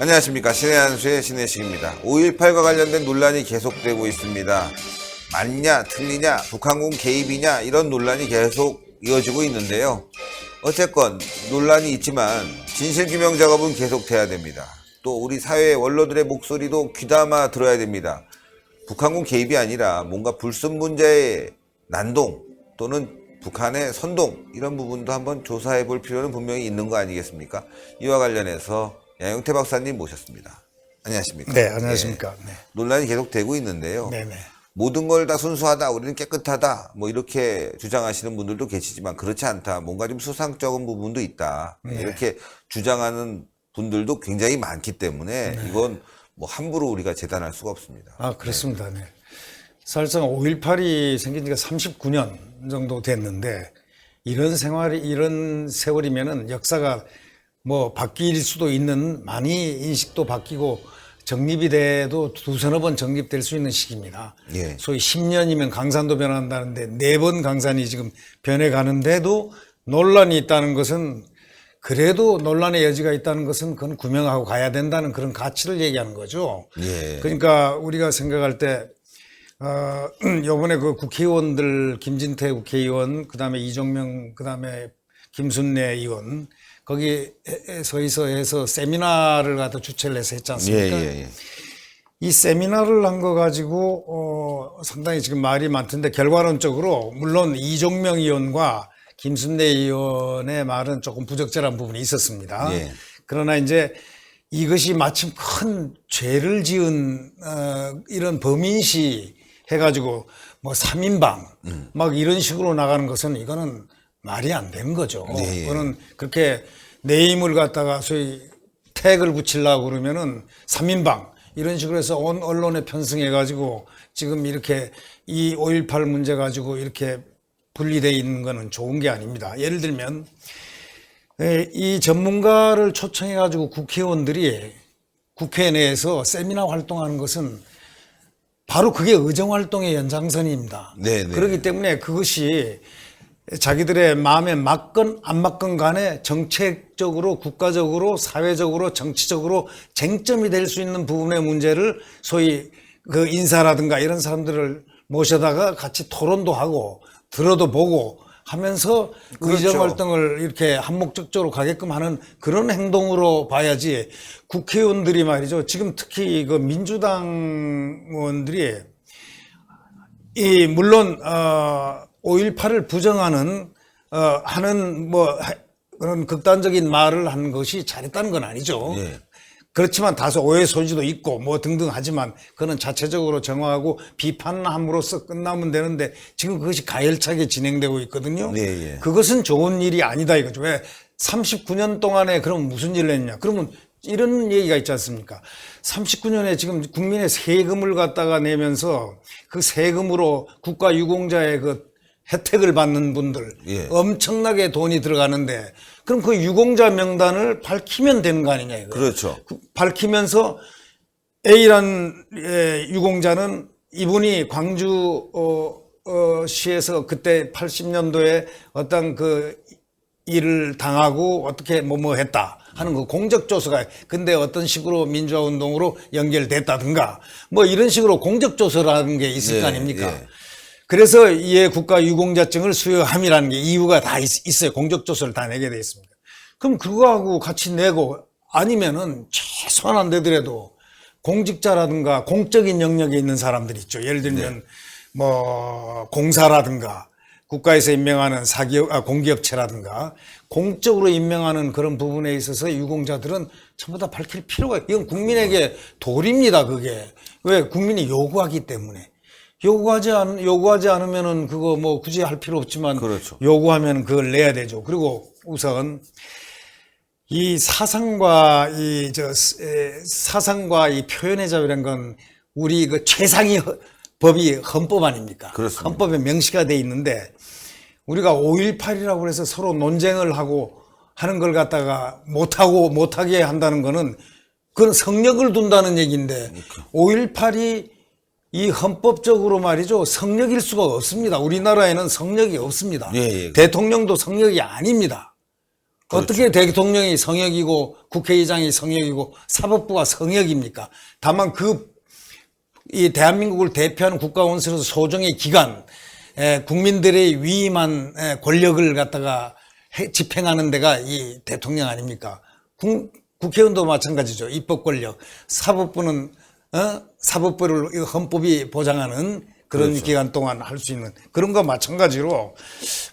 안녕하십니까. 신의 한수의 신의식입니다. 5.18과 관련된 논란이 계속되고 있습니다. 맞냐 틀리냐 북한군 개입이냐 이런 논란이 계속 이어지고 있는데요. 어쨌건 논란이 있지만 진실규명 작업은 계속돼야 됩니다. 또 우리 사회의 원로들의 목소리도 귀담아 들어야 됩니다. 북한군 개입이 아니라 뭔가 불순 문제의 난동 또는 북한의 선동 이런 부분도 한번 조사해 볼 필요는 분명히 있는 거 아니겠습니까? 이와 관련해서 양용태 박사님 모셨습니다. 안녕하십니까? 네, 안녕하십니까? 예, 네. 논란이 계속되고 있는데요. 네네. 모든 걸 다 순수하다, 우리는 깨끗하다, 뭐 이렇게 주장하시는 분들도 계시지만 그렇지 않다, 뭔가 좀 수상적인 부분도 있다, 이렇게 주장하는 분들도 굉장히 많기 때문에 이건 뭐 함부로 우리가 재단할 수가 없습니다. 아, 그렇습니다. 네. 사실상 5.18이 생긴 지가 39년 정도 됐는데, 이런 세월이면은 역사가 뭐 바뀔 수도 있는, 많이 인식도 바뀌고 정립이 돼도 두서너 번 정립될 수 있는 시기입니다. 예. 소위 10년이면 강산도 변한다는데 4번 강산이 지금 변해가는데도 논란이 있다는 것은, 그래도 논란의 여지가 있다는 것은 그건 구명하고 가야 된다는 그런 가치를 얘기하는 거죠. 예. 그러니까 우리가 생각할 때 요번에 그 국회의원들, 김진태 국회의원, 그 다음에 이종명, 그 다음에 김순례 의원, 거기에서 해서 세미나를 갖다 주최를 해서 했지 않습니까? 예. 이 세미나를 한 거 가지고 상당히 지금 말이 많던데, 결과론적으로 물론 이종명 의원과 김순례 의원의 말은 조금 부적절한 부분이 있었습니다. 예. 그러나 이제 이것이 마침 큰 죄를 지은 이런 범인시 해가지고 뭐 3인방 막 이런 식으로 나가는 것은 이거는 말이 안 되는 거죠. 네. 그거는 그렇게 네임을 갖다가 소위 태그를 붙이려고 그러면은 3인방 이런 식으로 해서 온 언론에 편승해가지고 지금 이렇게 이 5.18 문제 가지고 이렇게 분리되어 있는 거는 좋은 게 아닙니다. 예를 들면 이 전문가를 초청해가지고 국회의원들이 국회 내에서 세미나 활동하는 것은 바로 그게 의정활동의 연장선입니다. 네. 그렇기 때문에 그것이 자기들의 마음에 맞건 안 맞건 간에 정책적으로, 국가적으로, 사회적으로, 정치적으로 쟁점이 될 수 있는 부분의 문제를 소위 그 인사라든가 이런 사람들을 모셔다가 같이 토론도 하고 들어도 보고 하면서 그렇죠. 의정활동을 이렇게 한목적적으로 가게끔 하는 그런 행동으로 봐야지, 국회의원들이 말이죠. 지금 특히 그 민주당 의원들이 물론 5.18을 부정하는 하는 뭐 그런 극단적인 말을 한 것이 잘했다는 건 아니죠. 예. 그렇지만 다소 오해 소지도 있고 뭐 등등 하지만 그는 자체적으로 정화하고 비판함으로써 끝나면 되는데 지금 그것이 가열차게 진행되고 있거든요. 예. 그것은 좋은 일이 아니다 이거죠. 왜 39년 동안에 그럼 무슨 일을 했냐? 그러면 이런 얘기가 있지 않습니까? 39년에 지금 국민의 세금을 갖다가 내면서 그 세금으로 국가 유공자의 그 혜택을 받는 분들, 예. 엄청나게 돈이 들어가는데, 그럼 그 유공자 명단을 밝히면 되는 거 아니냐 이거예요. 그렇죠. 밝히면서 A라는 유공자는 이분이 광주 시에서 그때 80년도에 어떤 그 일을 당하고 어떻게 뭐 했다 하는 그 공적조서가, 근데 어떤 식으로 민주화운동으로 연결됐다든가 뭐 이런 식으로 공적조서라는 게 있을 거 아닙니까? 예. 그래서 이에 국가 유공자증을 수여함이라는 게 이유가 다 있어요. 공적조서를 다 내게 돼 있습니다. 그럼 그거하고 같이 내고, 아니면은 최소한 안 되더라도 공직자라든가 공적인 영역에 있는 사람들이 있죠. 예를 들면 뭐 공사라든가 국가에서 임명하는 공기업체라든가 공적으로 임명하는 그런 부분에 있어서 유공자들은 전부 다 밝힐 필요가, 이건 국민에게 도리입니다. 그게 왜 국민이 요구하기 때문에. 요구하지 않으면은 그거 뭐 굳이 할 필요 없지만, 그렇죠. 요구하면 그걸 내야 되죠. 그리고 우선 이 사상과 이 표현의 자유라는 건 우리 그 최상위 법이 헌법 아닙니까? 그렇습니다. 헌법에 명시가 돼 있는데, 우리가 5.18이라고 해서 서로 논쟁을 하고 하는 걸 갖다가 못하게 한다는 거는 그건 성역을 둔다는 얘기인데, 5.18이 이 헌법적으로 말이죠, 성역일 수가 없습니다. 우리나라에는 성역이 없습니다. 예. 대통령도 성역이 아닙니다. 어떻게 대통령이 성역이고 국회의장이 성역이고 사법부가 성역입니까? 다만 이 대한민국을 대표하는 국가원수로서 소정의 기관, 국민들의 위임한 권력을 갖다가 집행하는 데가 이 대통령 아닙니까? 국회의원도 마찬가지죠. 입법 권력. 사법부는 사법부를 헌법이 보장하는 그런 그렇죠. 기간 동안 할 수 있는 그런 거 마찬가지로.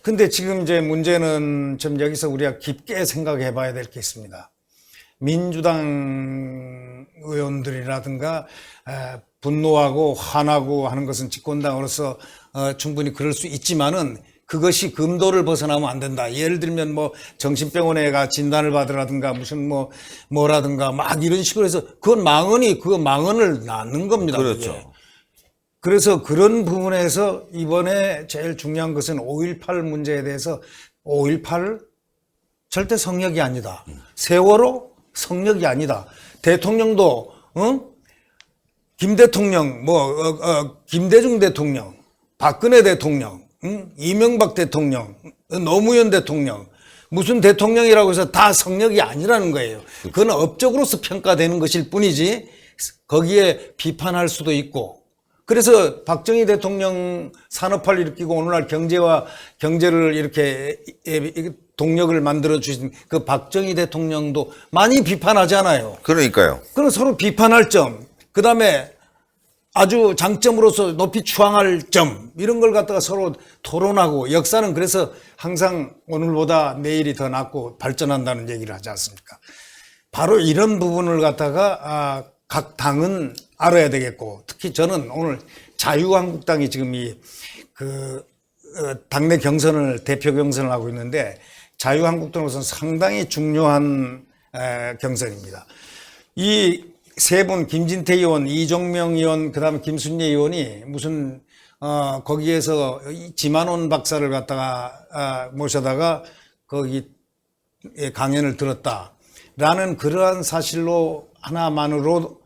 근데 지금 이제 문제는 좀 여기서 우리가 깊게 생각해 봐야 될 게 있습니다. 민주당 의원들이라든가 분노하고 화나고 하는 것은 집권당으로서 충분히 그럴 수 있지만은 그것이 금도를 벗어나면 안 된다. 예를 들면 뭐 정신병원에 가 진단을 받으라든가 무슨 뭐라든가 막 이런 식으로 해서 그건 망언을 낳는 겁니다. 그렇죠. 그게. 그래서 그런 부분에서 이번에 제일 중요한 것은 5.18 문제에 대해서 5.18 절대 성역이 아니다. 세월호 성역이 아니다. 대통령도 김 대통령, 김대중 대통령, 박근혜 대통령, 이명박 대통령, 노무현 대통령, 무슨 대통령이라고 해서 다 성역이 아니라는 거예요. 그건 업적으로서 평가되는 것일 뿐이지 거기에 비판할 수도 있고. 그래서 박정희 대통령 산업화를 일으키고 오늘날 경제를 이렇게 동력을 만들어 주신 그 박정희 대통령도 많이 비판하잖아요. 그러니까요. 그럼 서로 비판할 점, 그 다음에 아주 장점으로서 높이 추앙할 점, 이런 걸 갖다가 서로 토론하고, 역사는 그래서 항상 오늘보다 내일이 더 낫고 발전한다는 얘기를 하지 않습니까? 바로 이런 부분을 갖다가 각 당은 알아야 되겠고, 특히 저는 오늘 자유한국당이 지금 당내 대표 경선을 하고 있는데, 자유한국당으로서는 상당히 중요한 경선입니다. 이 세 분, 김진태 의원, 이종명 의원, 그 다음에 김순례 의원이 무슨 거기에서 지만원 박사를 갖다가 모셔다가 거기 강연을 들었다라는 그러한 사실로 하나만으로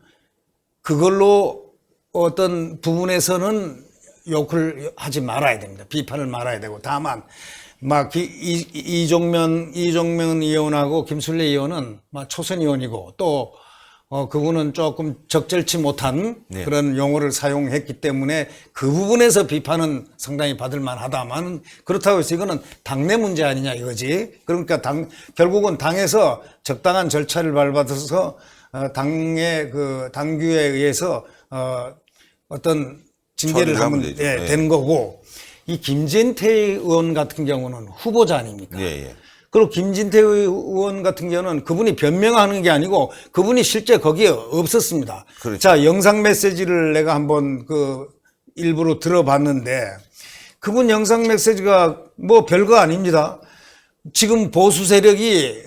그걸로 어떤 부분에서는 욕을 하지 말아야 됩니다. 비판을 말아야 되고, 다만 이종명 의원하고 김순례 의원은 초선 의원이고 또 그분은 조금 적절치 못한 그런 용어를 사용했기 때문에 그 부분에서 비판은 상당히 받을 만하다만, 그렇다고 해서 이거는 당내 문제 아니냐 이거지. 그러니까 결국은 당에서 적당한 절차를 밟아서 당의 당규에 의해서 어떤 징계를 하면 되는 거고, 이 김진태 의원 같은 경우는 후보자 아닙니까? 예. 그리고 김진태 의원 같은 경우는 그분이 변명하는 게 아니고 그분이 실제 거기에 없었습니다. 그렇죠. 자, 영상 메시지를 내가 한번 일부러 들어봤는데, 그분 영상 메시지가 별거 아닙니다. 지금 보수 세력이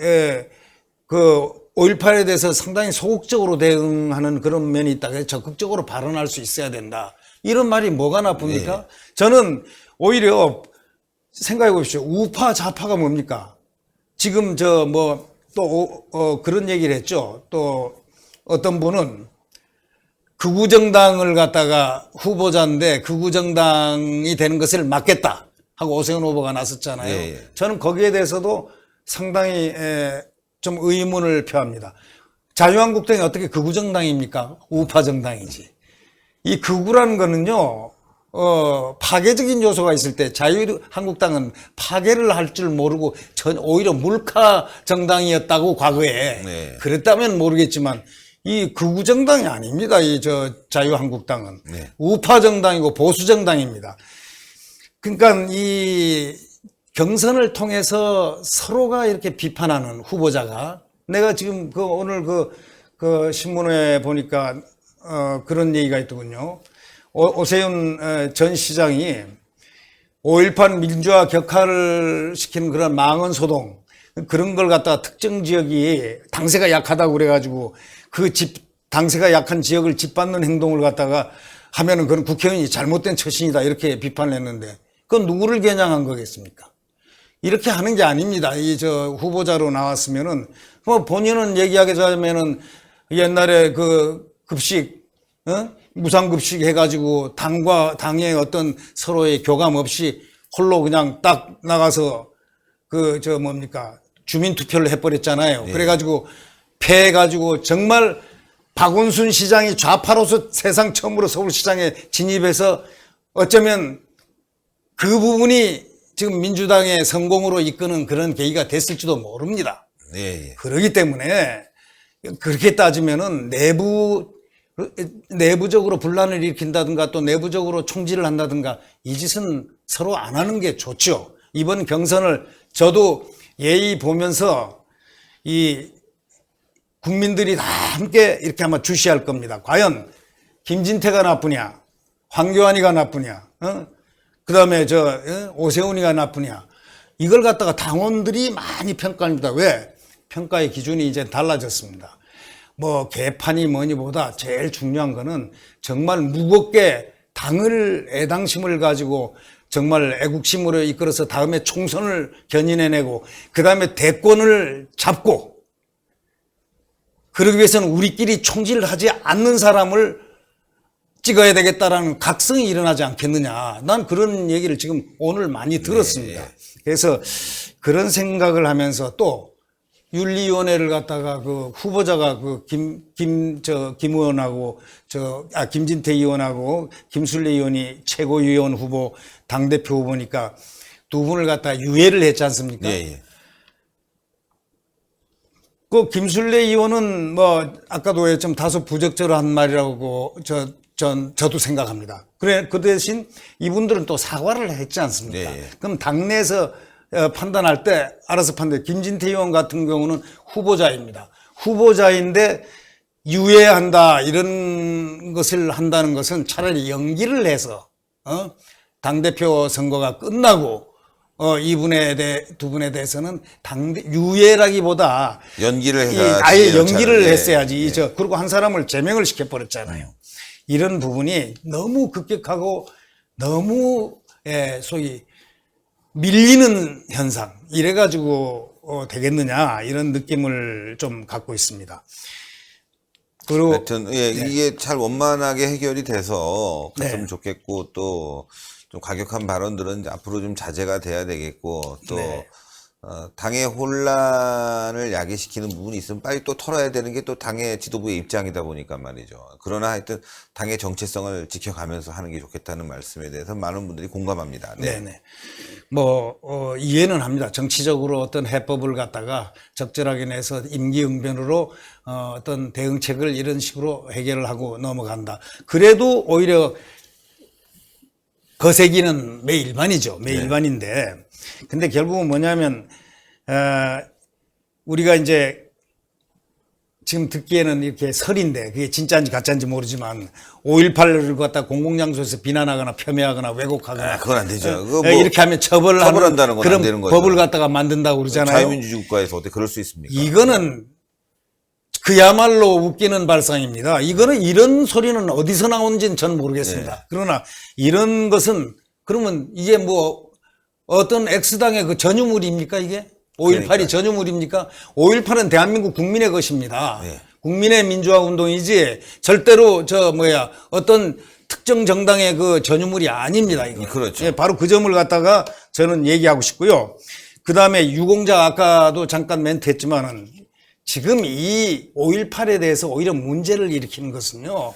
5.18에 대해서 상당히 소극적으로 대응하는 그런 면이 있다. 그래서 적극적으로 발언할 수 있어야 된다. 이런 말이 뭐가 나쁩니까? 저는 오히려 생각해 보십시오. 우파 좌파가 뭡니까? 지금 그런 얘기를 했죠. 또 어떤 분은 극우정당을 갖다가 후보자인데 극우정당이 되는 것을 막겠다 하고 오세훈 후보가 나섰잖아요. 저는 거기에 대해서도 상당히 좀 의문을 표합니다. 자유한국당이 어떻게 극우정당입니까? 우파정당이지. 이 극우라는 거는요, 파괴적인 요소가 있을 때 자유한국당은 파괴를 할 줄 모르고 오히려 물카 정당이었다고 과거에. 그랬다면 모르겠지만 이 극우정당이 아닙니다. 자유한국당은. 우파정당이고 보수정당입니다. 그러니까 이 경선을 통해서 서로가 이렇게 비판하는 후보자가, 내가 지금 오늘 신문에 보니까 그런 얘기가 있더군요. 오세훈 전 시장이 5.18 민주화 격화를 시키는 그런 망언 소동, 그런 걸 갖다가 특정 지역이 당세가 약하다고 그래가지고 당세가 약한 지역을 짓밟는 행동을 갖다가 하면은 그건 국회의원이 잘못된 처신이다 이렇게 비판을 했는데, 그건 누구를 겨냥한 거겠습니까? 이렇게 하는 게 아닙니다. 후보자로 나왔으면은 본인은 얘기하자면은 옛날에 급식, 무상급식 해가지고 당의 어떤 서로의 교감 없이 홀로 그냥 딱 나가서 주민투표를 해버렸잖아요. 그래가지고 패해가지고 정말 박원순 시장이 좌파로서 세상 처음으로 서울시장에 진입해서 어쩌면 그 부분이 지금 민주당의 성공으로 이끄는 그런 계기가 됐을지도 모릅니다. 예, 예. 그러기 때문에 그렇게 따지면은 내부적으로 분란을 일으킨다든가 또 내부적으로 총질을 한다든가 이 짓은 서로 안 하는 게 좋죠. 이번 경선을 저도 예의 보면서 이 국민들이 다 함께 이렇게 아마 주시할 겁니다. 과연 김진태가 나쁘냐, 황교안이가 나쁘냐, 그 다음에 오세훈이가 나쁘냐, 이걸 갖다가 당원들이 많이 평가합니다. 왜? 평가의 기준이 이제 달라졌습니다. 뭐 개판이 뭐니보다 제일 중요한 거는 정말 무겁게 당을 애당심을 가지고 정말 애국심으로 이끌어서 다음에 총선을 견인해내고 그 다음에 대권을 잡고 그러기 위해서는 우리끼리 총질을 하지 않는 사람을 찍어야 되겠다라는 각성이 일어나지 않겠느냐. 난 그런 얘기를 지금 오늘 많이 들었습니다. 네. 그래서 그런 생각을 하면서 또 윤리위원회를 갖다가 그 후보자가 그 김 의원하고 김진태 의원하고 김술래 의원이 최고위원 후보 당대표 후보니까 두 분을 갖다가 유예를 했지 않습니까? 예, 예. 그 김술래 의원은 뭐 아까도 좀 다소 부적절한 말이라고 저도 생각합니다. 그래 그 대신 이분들은 또 사과를 했지 않습니까? 네. 그럼 당내에서 판단할 때 알아서 판단. 김진태 의원 같은 경우는 후보자입니다. 후보자인데 유예한다 이런 것을 한다는 것은 차라리 연기를 해서 당대표 선거가 끝나고 두 분에 대해서는 유예라기보다 연기를 해서 아예 연기를 했어야지. 예. 그리고 한 사람을 제명을 시켜버렸잖아요. 이런 부분이 너무 급격하고 너무 소위 밀리는 현상 이래가지고 되겠느냐 이런 느낌을 좀 갖고 있습니다. 그리고 하여튼 이게 잘 원만하게 해결이 돼서 갔으면 네. 좋겠고 또 좀 과격한 발언들은 이제 앞으로 좀 자제가 돼야 되겠고 또 네. 당의 혼란을 야기시키는 부분이 있으면 빨리 또 털어야 되는 게 또 당의 지도부의 입장이다 보니까 말이죠. 그러나 하여튼 당의 정체성을 지켜가면서 하는 게 좋겠다는 말씀에 대해서 많은 분들이 공감합니다. 네. 네네. 이해는 합니다. 정치적으로 어떤 해법을 갖다가 적절하게 내서 임기응변으로 어떤 대응책을 이런 식으로 해결을 하고 넘어간다. 그래도 오히려 거세기는 매일반이죠. 매일반인데. 근데 결국은 뭐냐면, 우리가 이제 지금 듣기에는 이렇게 설인데 그게 진짜인지 가짜인지 모르지만 5.18을 갖다 공공장소에서 비난하거나 폄훼하거나 왜곡하거나 그건 안 되죠. 그거 뭐 이렇게 하면 처벌한다는 건 그런 안 되는 거죠. 법을 갖다가 만든다고 그러잖아요. 자유민주주의 국가에서 어떻게 그럴 수 있습니까? 이거는 그야말로 웃기는 발상입니다. 이거는 이런 소리는 어디서 나오는지는 저는 모르겠습니다. 네. 그러나 이런 것은 그러면 이게 뭐 어떤 X당의 그 전유물입니까 이게? 5.18이 그러니까요. 전유물입니까? 5.18은 대한민국 국민의 것입니다. 네. 국민의 민주화 운동이지 절대로 어떤 특정 정당의 그 전유물이 아닙니다. 이거. 그렇죠. 예, 바로 그 점을 갖다가 저는 얘기하고 싶고요. 그 다음에 유공자 아까도 잠깐 멘트했지만은 지금 이 5.18에 대해서 오히려 문제를 일으키는 것은요.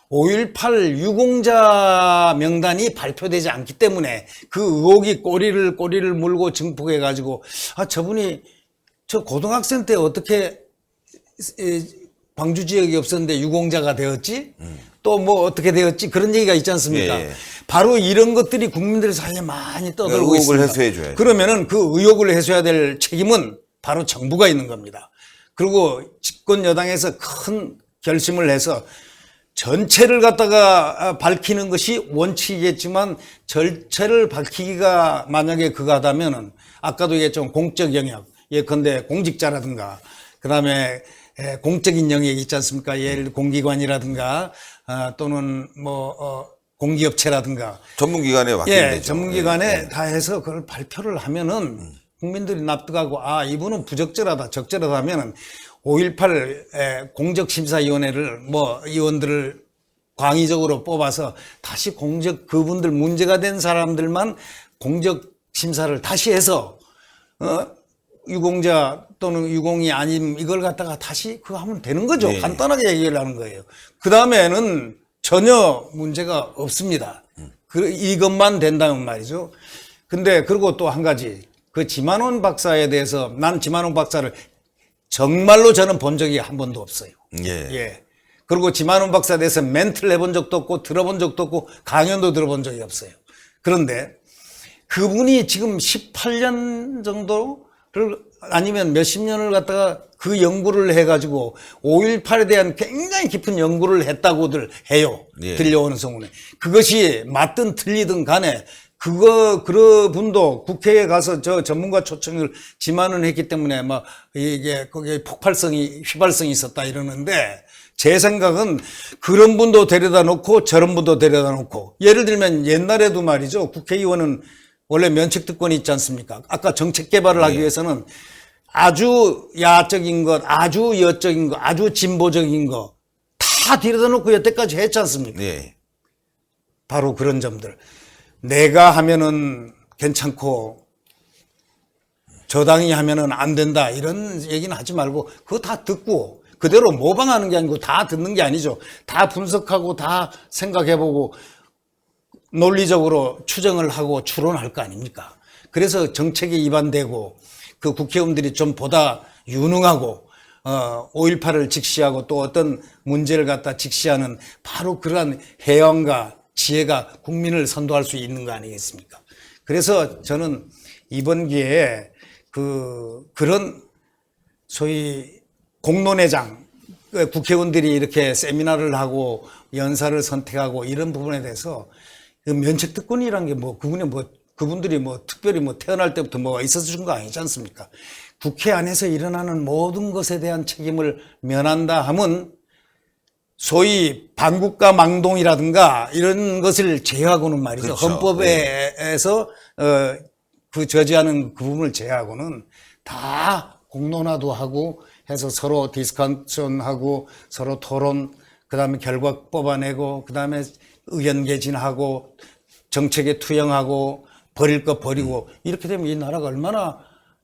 5.18 유공자 명단이 발표되지 않기 때문에 그 의혹이 꼬리를 물고 증폭해가지고 저분이 저 고등학생 때 어떻게 광주 지역이 없었는데 유공자가 되었지? 또 뭐 어떻게 되었지? 그런 얘기가 있지 않습니까? 예. 바로 이런 것들이 국민들 사이에 많이 떠들고 의혹을 있습니다. 해소해줘야죠. 그러면은 그 의혹을 해소해야 될 책임은 바로 정부가 있는 겁니다. 그리고 집권 여당에서 큰 결심을 해서 전체를 갖다가 밝히는 것이 원칙이겠지만 전체를 밝히기가 만약에 그거하다면은 아까도 얘기했지만 공적 영역 예컨대 공직자라든가 그다음에 공적인 영역이 있지 않습니까? 예를 들어 공기관이라든가 또는 공기업체라든가 전문기관에 맡기면 되죠. 전문기관에 다 해서 그걸 발표를 하면은 국민들이 납득하고 이분은 부적절하다 적절하다 하면은 5.18 공적심사위원회를 의원들을 광의적으로 뽑아서 다시 그분들 문제가 된 사람들만 공적심사를 다시 해서 유공자 또는 유공이 아님 이걸 갖다가 다시 그거 하면 되는 거죠. 네. 간단하게 얘기를 하는 거예요. 그 다음에는 전혀 문제가 없습니다. 이것만 된다면 말이죠. 근데 그리고 또 한 가지 그 지만원 박사에 대해서 난 지만원 박사를 정말로 저는 본 적이 한 번도 없어요. 예. 예. 그리고 지만원 박사에 대해서 멘트를 해본 적도 없고 들어본 적도 없고 강연도 들어본 적이 없어요. 그런데 그분이 지금 18년 정도를 아니면 몇십 년을 갖다가 그 연구를 해가지고 5.18에 대한 굉장히 깊은 연구를 했다고들 해요. 예. 들려오는 소문에. 그것이 맞든 틀리든 간에 그 분도 국회에 가서 저 전문가 초청을 지만은 했기 때문에 막 이게 거기에 휘발성이 있었다 이러는데 제 생각은 그런 분도 데려다 놓고 저런 분도 데려다 놓고 예를 들면 옛날에도 말이죠. 국회의원은 원래 면책특권이 있지 않습니까? 아까 정책 개발을 하기 위해서는 아주 야적인 것, 아주 여적인 것, 아주 진보적인 것 다 데려다 놓고 여태까지 했지 않습니까? 예. 바로 그런 점들. 내가 하면은 괜찮고 저당이 하면은 안 된다 이런 얘기는 하지 말고 그거 다 듣고 그대로 모방하는 게 아니고 다 듣는 게 아니죠. 다 분석하고 다 생각해보고 논리적으로 추정을 하고 추론할 거 아닙니까? 그래서 정책에 위반되고 그 국회의원들이 좀 보다 유능하고 5.18을 직시하고 또 어떤 문제를 갖다 직시하는 바로 그러한 해양과 지혜가 국민을 선도할 수 있는 거 아니겠습니까? 그래서 저는 이번 기회에 그런 소위 공론회장, 국회의원들이 이렇게 세미나를 하고 연사를 선택하고 이런 부분에 대해서 그 면책특권이라는 게 그분들이 특별히 태어날 때부터 뭐가 있어서 준 거 아니지 않습니까? 국회 안에서 일어나는 모든 것에 대한 책임을 면한다 하면 소위 반국가 망동이라든가 이런 것을 제외하고는 말이죠. 그렇죠. 헌법에서 그 저지하는 그 부분을 제외하고는 다 공론화도 하고 해서 서로 디스커션하고 서로 토론, 그다음에 결과 뽑아내고 그다음에 의견 개진하고 정책에 투영하고 버릴 거 버리고 이렇게 되면 이 나라가 얼마나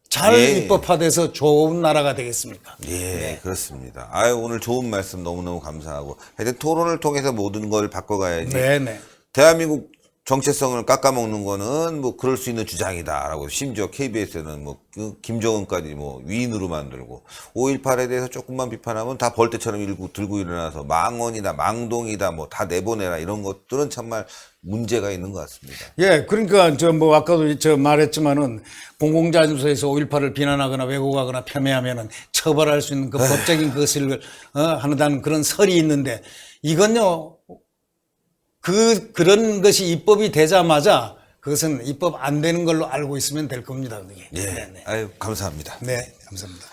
잘 예. 입법화돼서 좋은 나라가 되겠습니까? 예, 네. 그렇습니다. 아유, 오늘 좋은 말씀 너무너무 감사하고. 하여튼 토론을 통해서 모든 걸 바꿔가야지. 네네. 대한민국 정체성을 깎아먹는 거는 그럴 수 있는 주장이다라고 심지어 KBS는 김정은까지 위인으로 만들고 5.18에 대해서 조금만 비판하면 다 벌떼처럼 들고 일어나서 망언이다, 망동이다, 다 내보내라 이런 것들은 정말 문제가 있는 것 같습니다. 예, 그러니까 아까도 말했지만은 공공자금소에서 5.18을 비난하거나 왜곡하거나 폄훼하면은 처벌할 수 있는 그 법적인 것을 하는 그런 설이 있는데 이건요. 그런 것이 입법이 되자마자 그것은 입법 안 되는 걸로 알고 있으면 될 겁니다. 그게. 예. 네네. 아유, 감사합니다. 네, 감사합니다.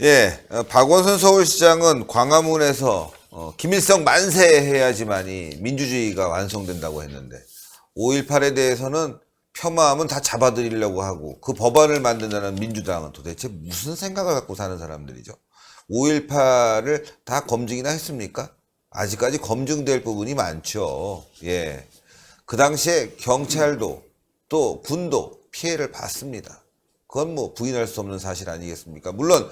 예. 박원순 서울시장은 광화문에서 김일성 만세 해야지만이 민주주의가 완성된다고 했는데 5.18에 대해서는 폄하하면 다 잡아들이려고 하고 그 법안을 만든다는 민주당은 도대체 무슨 생각을 갖고 사는 사람들이죠? 5.18을 다 검증이나 했습니까? 아직까지 검증될 부분이 많죠. 예. 그 당시에 경찰도 또 군도 피해를 봤습니다. 그건 부인할 수 없는 사실 아니겠습니까? 물론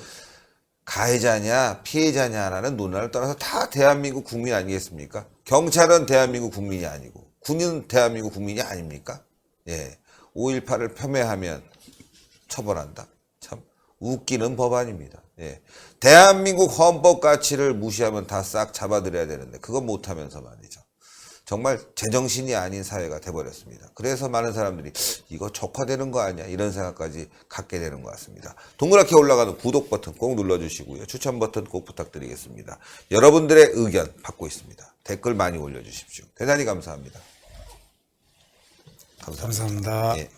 가해자냐 피해자냐라는 논란을 떠나서 다 대한민국 국민 아니겠습니까? 경찰은 대한민국 국민이 아니고 군은 대한민국 국민이 아닙니까? 예. 5.18을 폄훼하면 처벌한다. 참 웃기는 법안입니다. 예. 대한민국 헌법 가치를 무시하면 다 싹 잡아들여야 되는데 그건 못하면서 말이죠. 정말 제정신이 아닌 사회가 돼버렸습니다. 그래서 많은 사람들이 이거 적화되는 거 아니야 이런 생각까지 갖게 되는 것 같습니다. 동그랗게 올라가는 구독 버튼 꼭 눌러주시고요. 추천 버튼 꼭 부탁드리겠습니다. 여러분들의 의견 받고 있습니다. 댓글 많이 올려주십시오. 대단히 감사합니다. 감사합니다. 감사합니다. 예.